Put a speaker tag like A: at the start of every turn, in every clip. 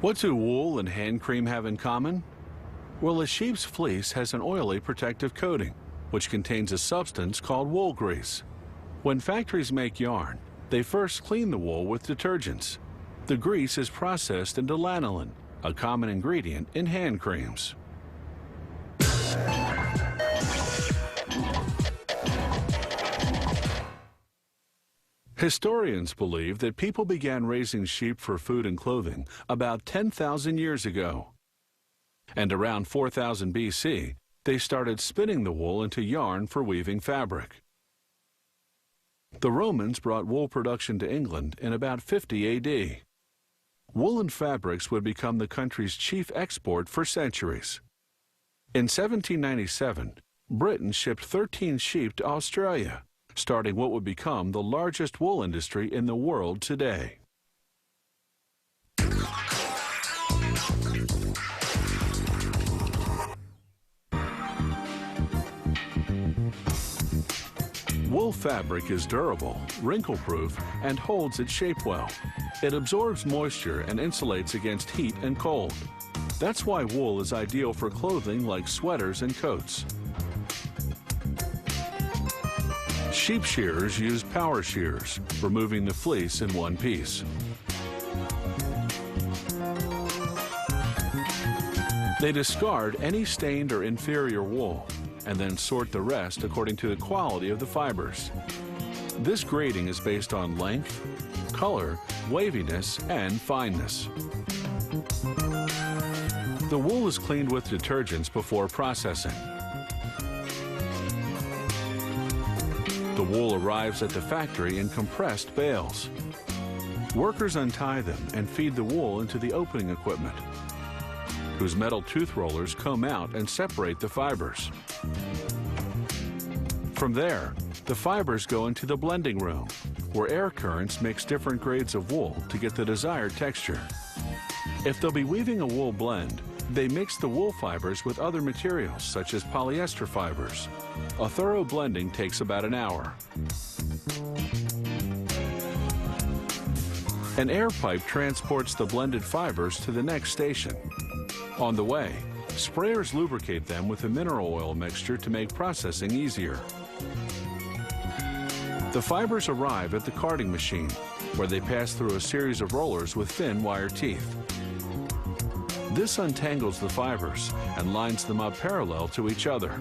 A: What do wool and hand cream have in common? Well, a sheep's fleece has an oily protective coating, which contains a substance called wool grease. When factories make yarn, they first clean the wool with detergents. The grease is processed into lanolin, a common ingredient in hand creams. Historians believe that people began raising sheep for food and clothing about 10,000 years ago. And around 4000 BC, they started spinning the wool into yarn for weaving fabric. The Romans brought wool production to England in about 50 AD. Woolen fabrics would become the country's chief export for centuries. In 1797, Britain shipped 13 sheep to Australia, starting what would become the largest wool industry in the world today. Wool fabric is durable, wrinkle-proof, and holds its shape well. It absorbs moisture and insulates against heat and cold. That's why wool is ideal for clothing like sweaters and coats. Sheep shearers use power shears, removing the fleece in one piece. They discard any stained or inferior wool and then sort the rest according to the quality of the fibers. This grading is based on length, color, waviness, and fineness. The wool is cleaned with detergents before processing. The wool arrives at the factory in compressed bales. Workers untie them and feed the wool into the opening equipment, whose metal tooth rollers comb out and separate the fibers. From there, the fibers go into the blending room, where air currents mix different grades of wool to get the desired texture. If they'll be weaving a wool blend, they mix the wool fibers with other materials, such as polyester fibers. A thorough blending takes about an hour. An air pipe transports the blended fibers to the next station. On the way, sprayers lubricate them with a mineral oil mixture to make processing easier. The fibers arrive at the carding machine, where they pass through a series of rollers with thin wire teeth. This untangles the fibers and lines them up parallel to each other.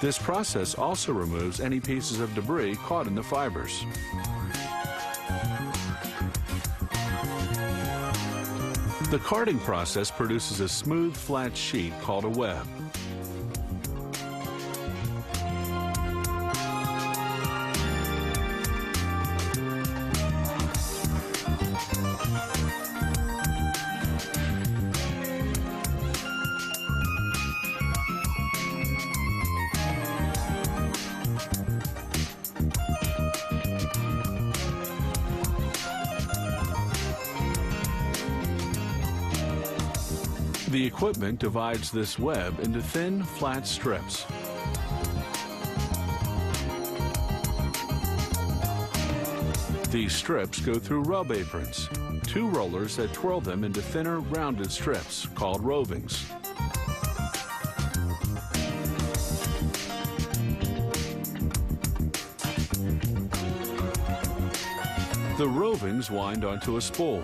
A: This process also removes any pieces of debris caught in the fibers. The carding process produces a smooth, flat sheet called a web. The equipment divides this web into thin, flat strips. These strips go through rub aprons, two rollers that twirl them into thinner, rounded strips called rovings. The rovings wind onto a spool.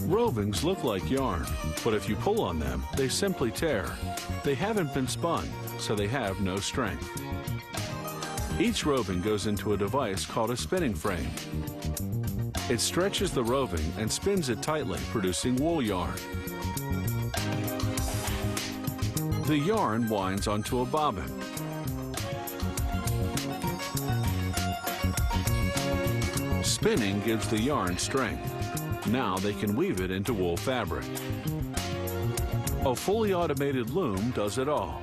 A: Rovings look like yarn, but if you pull on them, they simply tear. They haven't been spun, so they have no strength. Each roving goes into a device called a spinning frame. It stretches the roving and spins it tightly, producing wool yarn. The yarn winds onto a bobbin. Spinning gives the yarn strength. Now they can weave it into wool fabric. A fully automated loom does it all.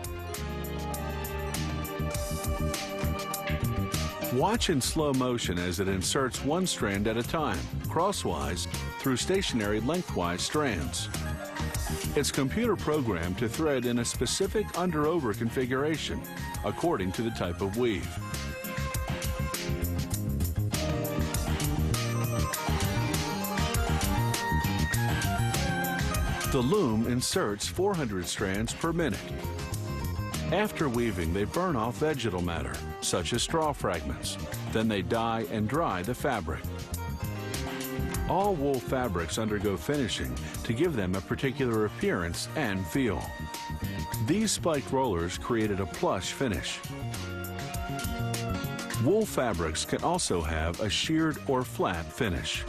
A: Watch in slow motion as it inserts one strand at a time, crosswise, through stationary lengthwise strands. It's computer programmed to thread in a specific under-over configuration, according to the type of weave. The loom inserts 400 strands per minute. After weaving, they burn off vegetal matter, such as straw fragments. Then they dye and dry the fabric. All wool fabrics undergo finishing to give them a particular appearance and feel. These spiked rollers created a plush finish. Wool fabrics can also have a sheared or flat finish.